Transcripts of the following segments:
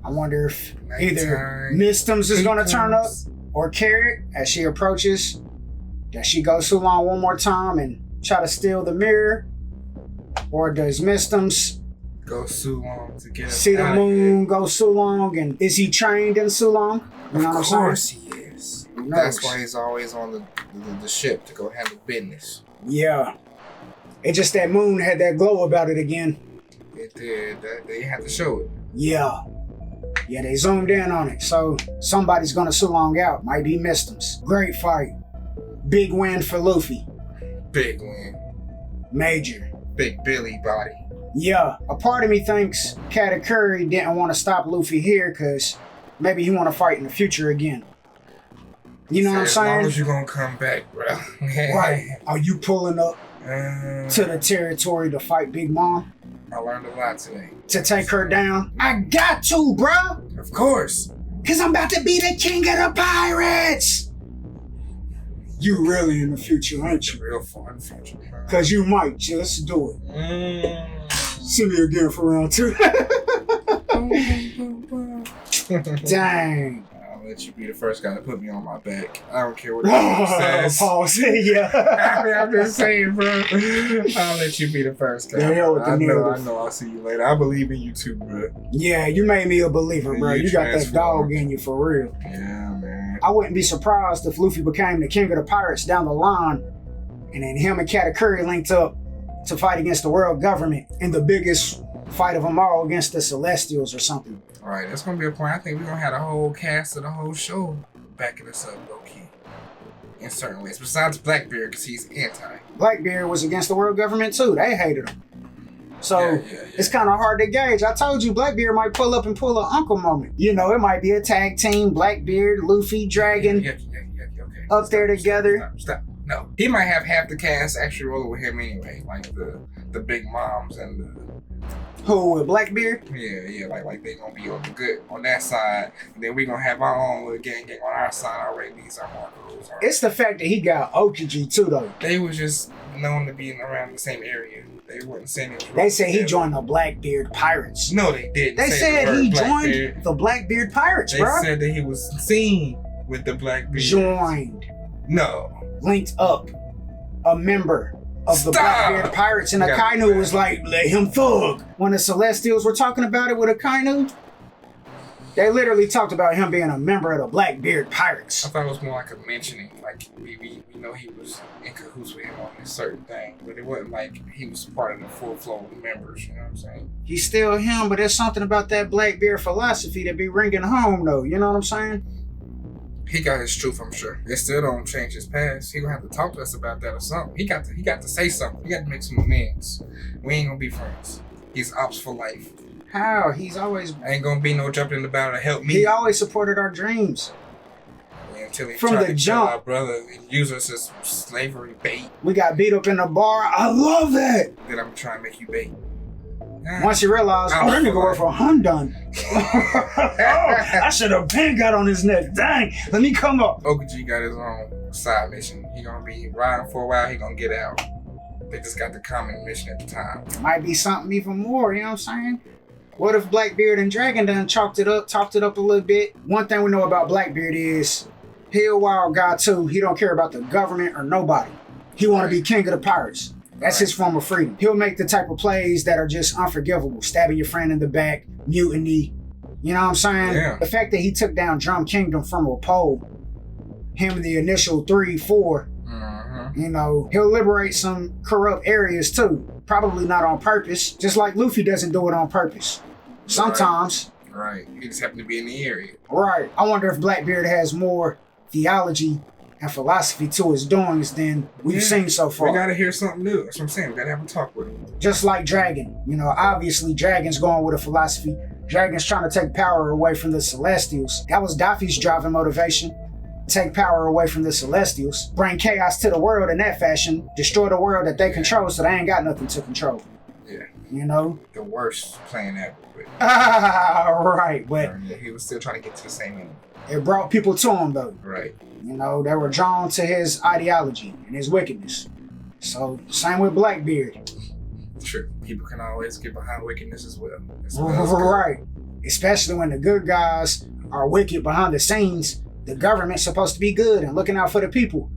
I wonder if either Mystems is going to turn up or Carrot as she approaches. Does she go Sulong one more time and try to steal the mirror? Or does Mystems go Sulong to get see the moon, go Sulong, and is he trained in Sulong? You know of course he is. That's why he's always on the ship to go handle business. Yeah. It's just that moon had that glow about it again. It did. They had to show it. Yeah. Yeah, they zoomed in on it. So somebody's gonna Sulong out. Might be Mystems. Great fight. Big win for Luffy. Big win. Major. Big Billy body. Yeah. A part of me thinks Katakuri didn't want to stop Luffy here because maybe he want to fight in the future again. You know what I'm saying? As long as you're gonna come back, bro. Right. Are you pulling up to the territory to fight Big Mom? I learned a lot today. To take her down? I got to, bro. Of course. Because I'm about to be the king of the pirates. You really in the future, ain't you? Real fun future. Because you might just do it. See me again for round 2. Dang. I'll let you be the first guy to put me on my back. I don't care what it says. Pause. Yeah. I'm just saying, bro. I'll let you be the first guy. I know. I'll see you later. I believe in you too, bro. Yeah, you made me a believer, bro. You got that dog in you for real. Yeah, man. I wouldn't be surprised if Luffy became the king of the pirates down the line, and then him and Katakuri linked up to fight against the world government in the biggest fight of them all against the Celestials or something. All right, that's gonna be a point. I think we're gonna have the whole cast of the whole show backing us up, low key, in certain ways. Besides Blackbeard, because he's anti. Blackbeard was against the world government too. They hated him. So it's kind of hard to gauge. I told you Blackbeard might pull up and pull an uncle moment. You know, it might be a tag team, Blackbeard, Luffy, Dragon, okay. Up there together. Stop. No, he might have half the cast actually rolling with him anyway, like the big moms and the. Who, with Blackbeard? Yeah, like they gonna be on the good on that side, and then we gonna have our own little gang on our side already. These are more rules. It's the fact that he got Okiji too, though. They was just known to be around the same area. They wasn't saying it. They say he joined the Blackbeard Pirates. No, they didn't. They said he joined the Blackbeard Pirates, bro. They said that he was seen with the Blackbeard. Joined. No. Linked up. A member of the Blackbeard Pirates, and Akainu was like, let him thug. When the Celestials were talking about it with Akainu, they literally talked about him being a member of the Blackbeard Pirates. I thought it was more like a mentioning, like we know he was in cahoots with him on this certain thing, but it wasn't like he was part of the full flow of members, you know what I'm saying? He's still him, but there's something about that Blackbeard philosophy that be ringing home though, you know what I'm saying? He got his truth, I'm sure. It still don't change his past. He gonna have to talk to us about that or something. He got to say something. He got to make some amends. We ain't gonna be friends. He's ops for life. How? He's always ain't gonna be no jumping in the battle to help me. He always supported our dreams. Yeah, until he from tried the to jump, kill our brother and use us as slavery bait. We got beat up in the bar. I love that. Then I'm trying to make you bait. Once you realize, that nigga work for Hundun. I should have been got on his neck. Dang, let me come up. Okiji got his own side mission. He gonna be riding for a while. He gonna get out. They just got the common mission at the time. Might be something even more. You know what I'm saying? What if Blackbeard and Dragon done talked it up a little bit? One thing we know about Blackbeard is he a wild guy too. He don't care about the government or nobody. He want to be king of the pirates. That's his form of freedom. He'll make the type of plays that are just unforgivable. Stabbing your friend in the back, mutiny. You know what I'm saying? Yeah. The fact that he took down Drum Kingdom from a pole, him the initial 3, 4, you know, he'll liberate some corrupt areas too. Probably not on purpose. Just like Luffy doesn't do it on purpose. Sometimes. Right. He just happened to be in the area. Right. I wonder if Blackbeard has more theology and philosophy to his doings than we've seen so far. We gotta hear something new. That's what I'm saying. We gotta have a talk with him. Just like Dragon. You know, obviously Dragon's going with a philosophy. Dragon's trying to take power away from the Celestials. That was Daffy's driving motivation. Take power away from the Celestials. Bring chaos to the world in that fashion. Destroy the world that they control so they ain't got nothing to control. Yeah. You know? The worst plan ever. Right, but he was still trying to get to the same end. It brought people to him though. Right. You know, they were drawn to his ideology and his wickedness. So, same with Blackbeard. True. People can always get behind wickedness as well. Right. Especially when the good guys are wicked behind the scenes. The government's supposed to be good and looking out for the people.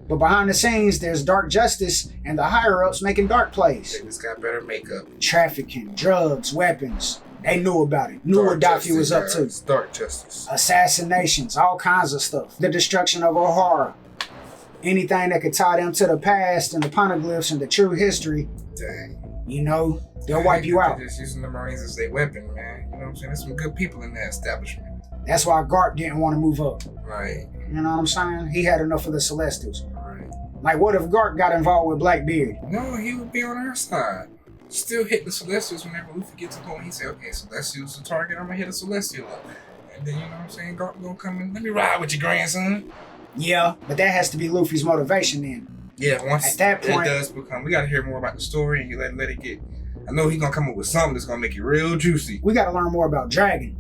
But behind the scenes, there's dark justice and the higher-ups making dark plays. They just got better makeup. Trafficking, drugs, weapons. They knew about it. Knew what Daffy was up to. Dark justice. Assassinations, all kinds of stuff. The destruction of O'Hara. Anything that could tie them to the past and the poneglyphs and the true history. Dang. You know, they'll wipe you out. They're just using the Marines as their weapon, man. You know what I'm saying? There's some good people in that establishment. That's why Garp didn't want to move up. Right. You know what I'm saying? He had enough of the Celestials. Right. Like, what if Garp got involved with Blackbeard? No, he would be on our side. Still hit the Celestials whenever Luffy gets a point. He said, okay, Celestials the target, I'm gonna hit a Celestial up. And then, you know what I'm saying, Garp gonna come in, let me ride with your grandson. Yeah, but that has to be Luffy's motivation then. Yeah, once at that point, it does become, we gotta hear more about the story and you let it get. I know he's gonna come up with something that's gonna make it real juicy. We gotta learn more about Dragon.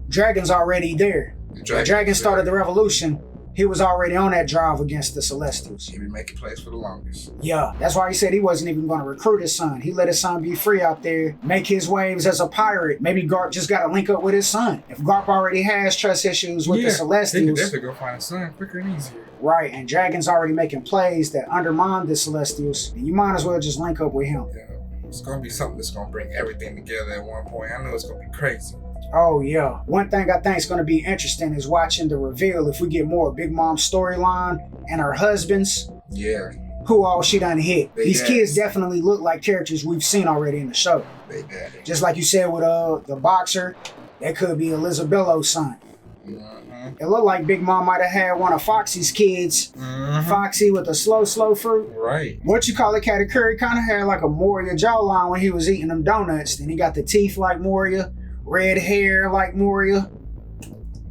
Dragon's already there. Dragon started the revolution. He was already on that drive against the Celestials. He been making plays for the longest. Yeah, that's why he said he wasn't even going to recruit his son. He let his son be free out there, make his waves as a pirate. Maybe Garp just got to link up with his son. If Garp already has trust issues with the Celestials, he could definitely go find his son quicker and easier. Right, and Dragon's already making plays that undermine the Celestials. And you might as well just link up with him. Yeah, it's going to be something that's going to bring everything together at one point. I know it's going to be crazy. Oh yeah. One thing I think is going to be interesting is watching the reveal if we get more Big Mom's storyline and her husbands. Yeah. Who all she done hit. These daddies. kids definitely look like characters we've seen already in the show. They daddy. Just like you said with the boxer, that could be Elizabello's son. Mm-hmm. It looked like Big Mom might have had one of Foxy's kids. Mm-hmm. Foxy with the slow fruit. Right. What you call it, Katakuri kind of had like a Moria jawline when he was eating them donuts. Then he got the teeth like Moria. Red hair like Moria.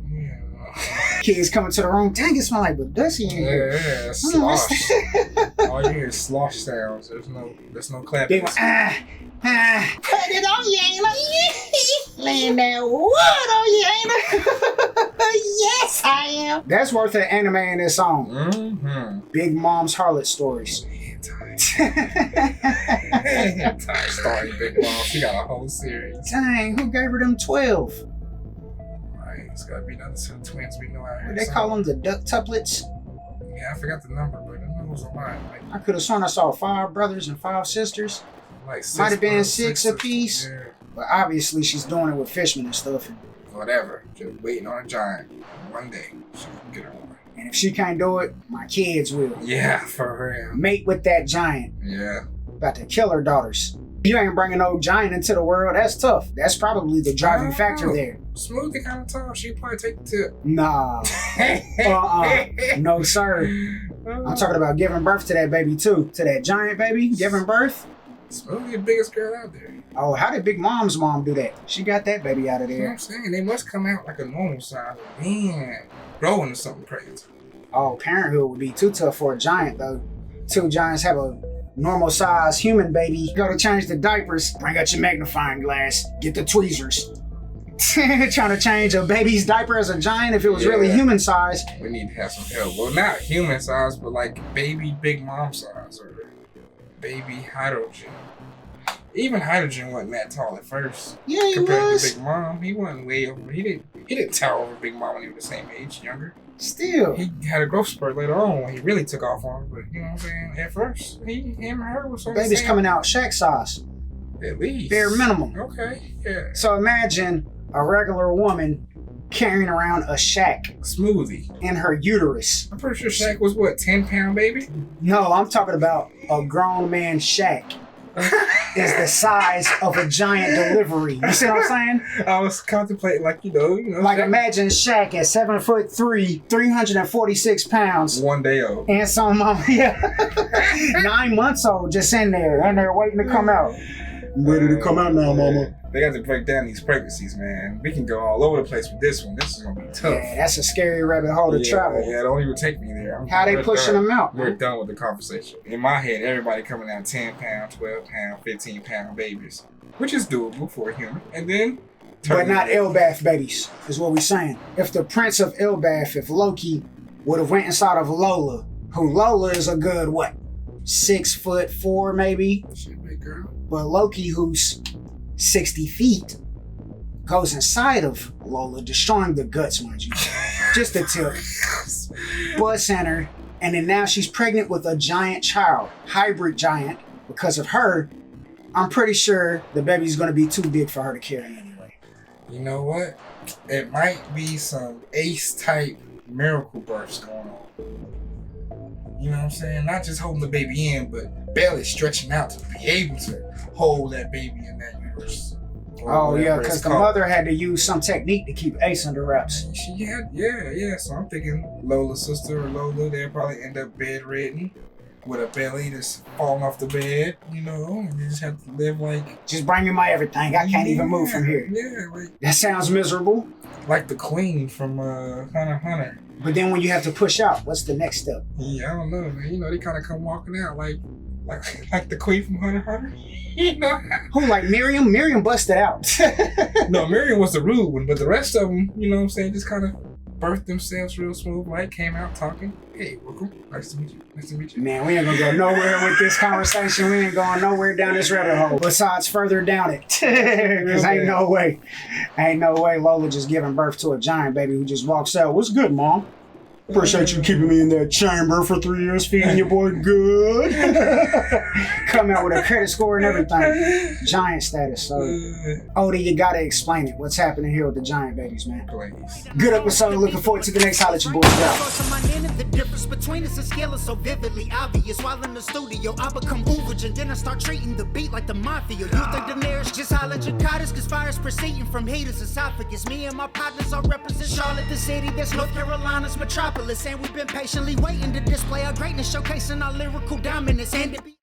Yeah. Kids coming to the room. Dang, it smell like Badussi in here. Yeah, slosh. All you hear is slosh sounds. There's no clapping. Big one. Put it on you, ain't laying that wood on you, ain't yes, I am. That's worth an anime in this song. Mm-hmm. Big Mom's Harlot Stories. Heatah starring Big Mom. She got a whole series. Dang, who gave her them 12? Right, it's gotta be another two twins we know out here. They call them the ductuplets. Yeah, I forgot the number, but I know it was a lot. Like, I could have sworn I saw 5 brothers and 5 sisters. like 6 Might have been brothers, 6 apiece. Yeah. But obviously she's doing it with Fishman and stuff. Whatever. Just waiting on a giant. One day she can get her one. And if she can't do it, my kids will. Yeah, for real. Mate with that giant. Yeah. About to kill her daughters. You ain't bringing no giant into the world. That's tough. That's probably the driving factor there. Smoothie kind of tall. She'd probably take the tip. Nah. No, sir. I'm talking about giving birth to that baby, too. To that giant baby, giving birth. Smoothie the biggest girl out there. Oh, how did Big Mom's mom do that? She got that baby out of You know what there. I'm saying? They must come out like a normal size. Man, grow into something crazy. Oh, parenthood would be too tough for a giant, though. 2 giants have a normal size human baby. Go to change the diapers. Bring out your magnifying glass. Get the tweezers. Trying to change a baby's diaper as a giant if it was really human size. We need to have some help. Well, not human size, but like baby Big Mom size or baby Hydrogen. Even Hydrogen wasn't that tall at first. Yeah, he compared was. to Big Mom, he wasn't way over. He didn't tower over Big Mom when he was the same age, younger. Still. He had a growth spurt later on when he really took off on her. But you know what I'm saying? At first, him and her was on the Baby's same. coming out Shaq size. At least. Bare minimum. Okay, yeah. So imagine a regular woman carrying around a Shaq Smoothie. in her uterus. I'm pretty sure Shaq was what, 10-pound baby? No, I'm talking about a grown man Shaq. Is the size of a giant delivery. You see what I'm saying? I was contemplating, like, you know. Like Shaq, imagine Shaq at 7'3", 346 pounds. one day old. And some 9 months old just in there waiting to come out. Ready to come out now, mama. They got to break down these pregnancies, man. We can go all over the place with this one. This is gonna be tough. Yeah, that's a scary rabbit hole to travel. Yeah, don't even take me there. How they pushing them out? We're done with the conversation. In my head, everybody coming out 10-pound, 12-pound, 15-pound babies, which is doable for a human. And then, But not Elbath babies, is what we're saying. If the Prince of Elbath, if Loki would have went inside of Lola, who Lola is a good, 6'4" maybe? Shit, big girl. But Loki, who's 60 feet. goes inside of Lola, destroying the guts, mind you. Just a tip. Blood center, and then now she's pregnant with a giant child, hybrid giant. Because of her, I'm pretty sure the baby's gonna be too big for her to carry anyway. You know what? It might be some Ace type miracle births going on. You know what I'm saying? Not just holding the baby in, but belly stretching out to be able to hold that baby in that uterus. Oh yeah, because the mother had to use some technique to keep Ace under wraps. She had, yeah. So I'm thinking Lola's sister or Lola, they'll probably end up bedridden with a belly that's falling off the bed, you know, and you just have to live like... Just bring me my everything. I can't even move from here. Yeah, like... That sounds miserable. Like the queen from Hunter x Hunter. But then when you have to push out, what's the next step? Yeah, I don't know, man. You know, they kind of come walking out like the queen from Hunter x Hunter. You know? Who, like Miriam? Miriam busted out. No, Miriam was the rude one, but the rest of them, you know what I'm saying, just kind of birthed themselves real smooth, like came out talking. Hey, welcome. Nice to meet you. Nice to meet you. Man, we ain't gonna go nowhere with this conversation. We ain't going nowhere down this rabbit hole. Besides further down it. Because ain't no way Lola just giving birth to a giant baby who just walks out. What's good, Mom? Appreciate you keeping me in that chamber for 3 years, feeding your boy good. Come out with a credit score and everything. Giant status. So, Odie, you gotta explain it. What's happening here with the giant babies, man? Please. Good episode. Looking forward to the next. Holla at your boys. The difference between us is scale is so vividly obvious. While in the studio, I become Uberage and then I start treating the beat like the mafia. You think Daenerys just holla at Jakarta's cause fire's proceeding from Heatah's esophagus. Me and my partners all represent Charlotte, the city that's North Carolina's metropolis. And we've been patiently waiting to display our greatness, showcasing our lyrical dominance. And to be